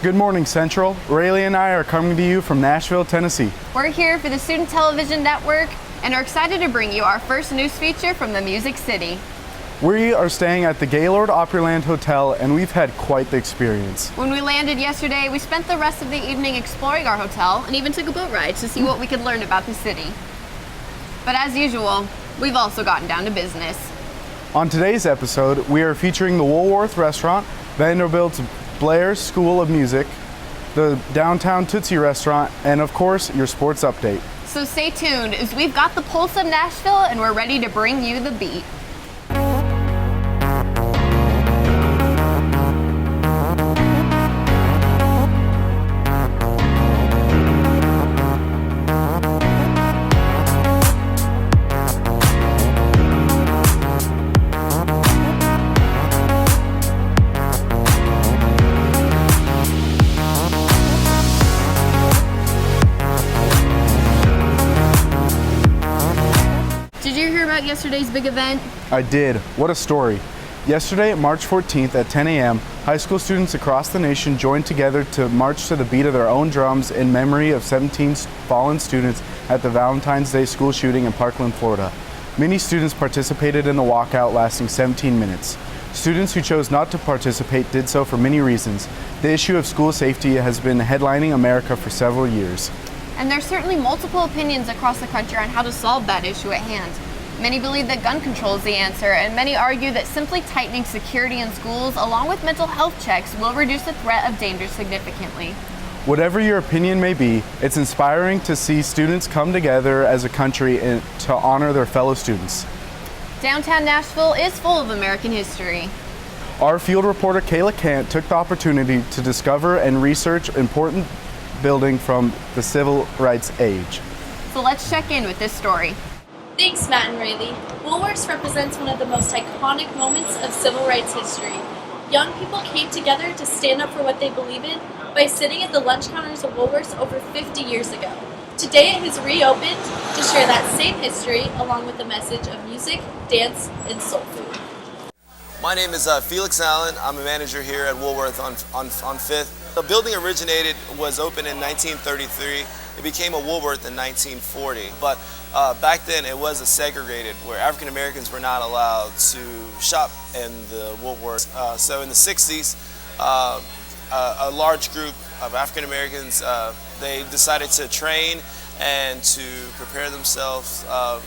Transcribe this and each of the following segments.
Good morning, Central. Rae'Lee and I are coming to you from Nashville, Tennessee. We're here for the Student Television Network and are excited to bring you our first news feature from the Music City. We are staying at the Gaylord Opryland Hotel, and we've had quite the experience. When we landed yesterday, we spent the rest of the evening exploring our hotel and even took a boat ride to see what we could learn about the city. But as usual, we've also gotten down to business. On today's episode, we are featuring the Woolworth Restaurant, Vanderbilt's Blair School of Music, the downtown Tootsie Restaurant, and of course, your sports update. So stay tuned, as we've got the pulse of Nashville and we're ready to bring you the beat. Did you hear about yesterday's big event? I did. What a story. Yesterday, March 14th at 10 a.m., high school students across the nation joined together to march to the beat of their own drums in memory of 17 fallen students at the Valentine's Day school shooting in Parkland, Florida. Many students participated in the walkout lasting 17 minutes. Students who chose not to participate did so for many reasons. The issue of school safety has been headlining America for several years. And there's certainly multiple opinions across the country on how to solve that issue at hand. Many believe that gun control is the answer, and many argue that simply tightening security in schools along with mental health checks will reduce the threat of danger significantly. Whatever your opinion may be, it's inspiring to see students come together as a country to honor their fellow students. Downtown Nashville is full of American history. Our field reporter Kayla Kant took the opportunity to discover and research important building from the civil rights age. So let's check in with this story. Thanks, Matt and Rae'Lee. Woolworths represents one of the most iconic moments of civil rights history. Young people came together to stand up for what they believe in by sitting at the lunch counters of Woolworths over 50 years ago. Today it has reopened to share that same history along with the message of music, dance, and soul food. My name is Felix Allen. I'm a manager here at Woolworth on 5th. The building was opened in 1933. It became a Woolworth in 1940. But back then it was a segregated where African Americans were not allowed to shop in the Woolworths. So in the 60s, a large group of African Americans, they decided to train and to prepare themselves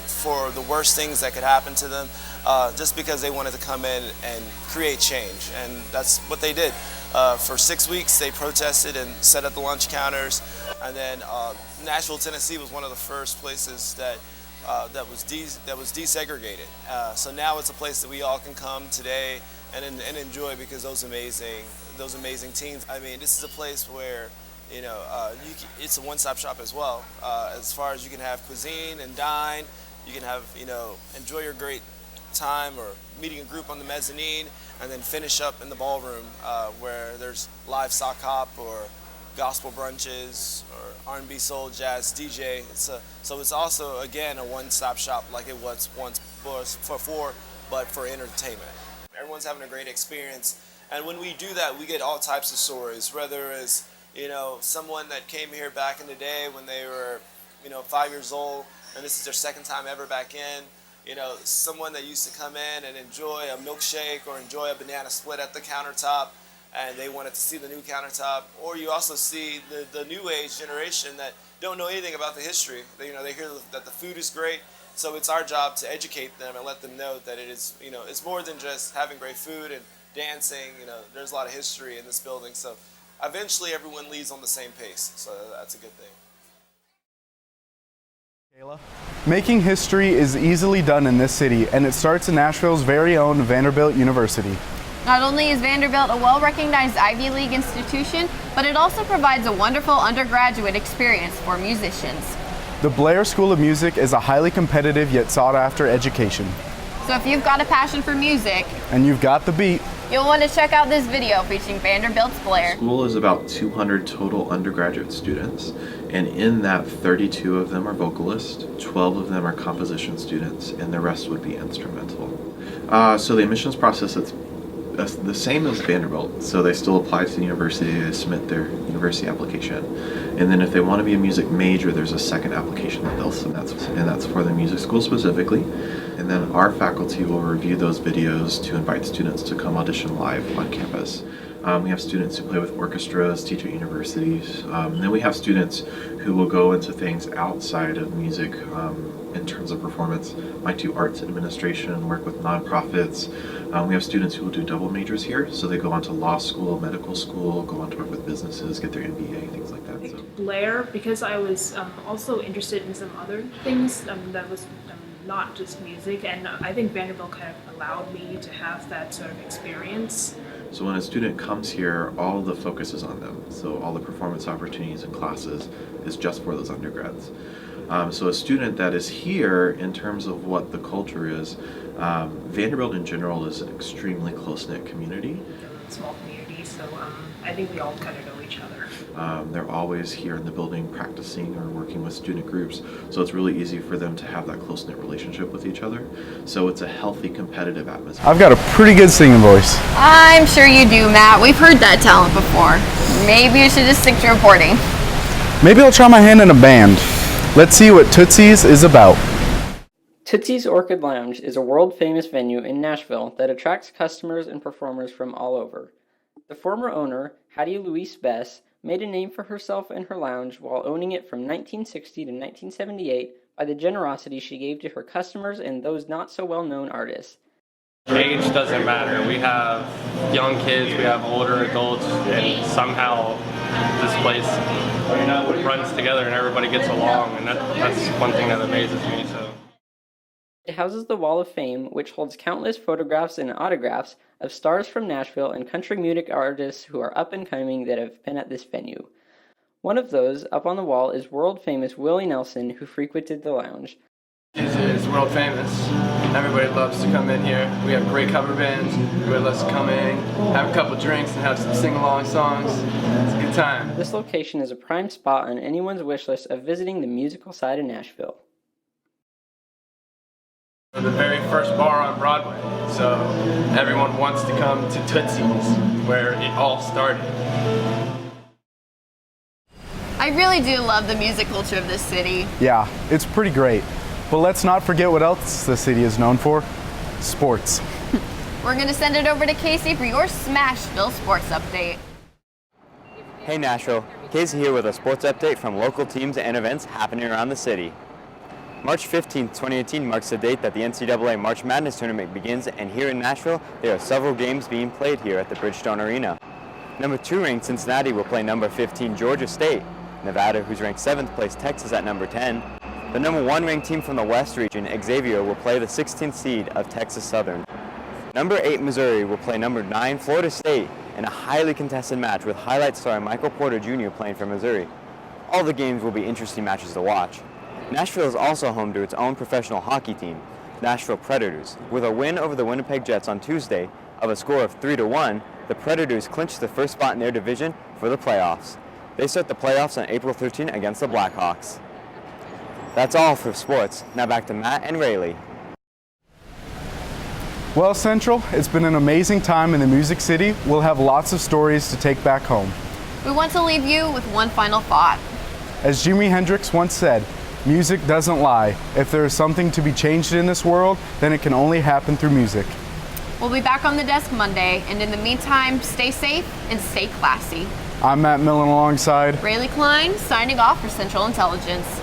for the worst things that could happen to them, just because they wanted to come in and create change. And that's what they did. For 6 weeks, they protested and set up the lunch counters. And then Nashville, Tennessee was one of the first places that was desegregated. So now it's a place that we all can come today and enjoy, because those amazing teams. I mean, this is a place where it's a one-stop shop as well. As far as you can have cuisine and dine, you can have enjoy your great time or meeting a group on the mezzanine, and then finish up in the ballroom where there's live sock hop or gospel brunches or R&B, soul, jazz, DJ. So it's also again a one-stop shop like it was once before, but for entertainment. Everyone's having a great experience, and when we do that, we get all types of stories. Whether it's someone that came here back in the day when they were 5 years old, and this is their second time ever back in. Someone that used to come in and enjoy a milkshake or enjoy a banana split at the countertop, and they wanted to see the new countertop. Or you also see the new age generation that don't know anything about the history. They hear that the food is great, so it's our job to educate them and let them know that it is, it's more than just having great food and dancing. There's a lot of history in this building, so eventually everyone leaves on the same pace, so that's a good thing. Kayla? Making history is easily done in this city, and it starts in Nashville's very own Vanderbilt University. Not only is Vanderbilt a well-recognized Ivy League institution, but it also provides a wonderful undergraduate experience for musicians. The Blair School of Music is a highly competitive yet sought-after education. So if you've got a passion for music, and you've got the beat, you'll want to check out this video featuring Vanderbilt's Blair. School is about 200 total undergraduate students, and in that 32 of them are vocalists, 12 of them are composition students, and the rest would be instrumental. So the admissions process, it's the same as Vanderbilt. So they still apply to the university, they submit their university application. And then if they want to be a music major, there's a second application that they'll submit, and that's for the music school specifically. And then our faculty will review those videos to invite students to come audition live on campus. We have students who play with orchestras, teach at universities. And then we have students who will go into things outside of music in terms of performance, might do arts administration, work with nonprofits. We have students who will do double majors here, so they go on to law school, medical school, go on to work with businesses, get their MBA, things like that. So. Blair, because I was also interested in some other things that was not just music, and I think Vanderbilt kind of allowed me to have that sort of experience. So when a student comes here, all the focus is on them. So all the performance opportunities and classes is just for those undergrads. So a student that is here, in terms of what the culture is, Vanderbilt in general is an extremely close-knit community. Small community, so I think we all kind of know each other. They're always here in the building practicing or working with student groups, so it's really easy for them to have that close-knit relationship with each other. So it's a healthy, competitive atmosphere. I've got a pretty good singing voice. I'm sure you do, Matt. We've heard that talent before. Maybe you should just stick to reporting. Maybe I'll try my hand in a band. Let's see what Tootsie's is about. Tootsie's Orchid Lounge is a world-famous venue in Nashville that attracts customers and performers from all over. The former owner, Hattie Louise Bess, made a name for herself and her lounge while owning it from 1960 to 1978 by the generosity she gave to her customers and those not-so-well-known artists. Age doesn't matter. We have young kids, we have older adults, and somehow this place runs together and everybody gets along, and that's one thing that amazes me. So. It houses the Wall of Fame, which holds countless photographs and autographs of stars from Nashville and country music artists who are up and coming that have been at this venue. One of those, up on the wall, is world-famous Willie Nelson, who frequented the lounge. It's world famous. Everybody loves to come in here. We have great cover bands. Everybody loves to come in, have a couple drinks, and have some sing-along songs. It's a good time. This location is a prime spot on anyone's wish list of visiting the musical side of Nashville. The very first bar on Broadway, so everyone wants to come to Tootsie's, where it all started. I really do love the music culture of this city. Yeah, it's pretty great. But let's not forget what else the city is known for: sports. We're going to send it over to Casey for your Smashville sports update. Hey Nashville, Casey here with a sports update from local teams and events happening around the city. March 15, 2018 marks the date that the NCAA March Madness tournament begins, and here in Nashville, there are several games being played here at the Bridgestone Arena. Number 2 ranked Cincinnati will play number 15 Georgia State. Nevada, who's ranked 7th, plays Texas at number 10. The number 1 ranked team from the West region, Xavier, will play the 16th seed of Texas Southern. Number 8 Missouri will play number 9 Florida State in a highly contested match with highlight star Michael Porter Jr. playing for Missouri. All the games will be interesting matches to watch. Nashville is also home to its own professional hockey team, Nashville Predators. With a win over the Winnipeg Jets on Tuesday of a score of 3-1, the Predators clinched the first spot in their division for the playoffs. They start the playoffs on April 13 against the Blackhawks. That's all for sports. Now back to Matt and Rae'Lee. Well, Central, it's been an amazing time in the Music City. We'll have lots of stories to take back home. We want to leave you with one final thought. As Jimi Hendrix once said, music doesn't lie. If there is something to be changed in this world, then it can only happen through music. We'll be back on the desk Monday, and in the meantime, stay safe and stay classy. I'm Matt Millen alongside Rae'Lee Klein, signing off for Central Intelligence.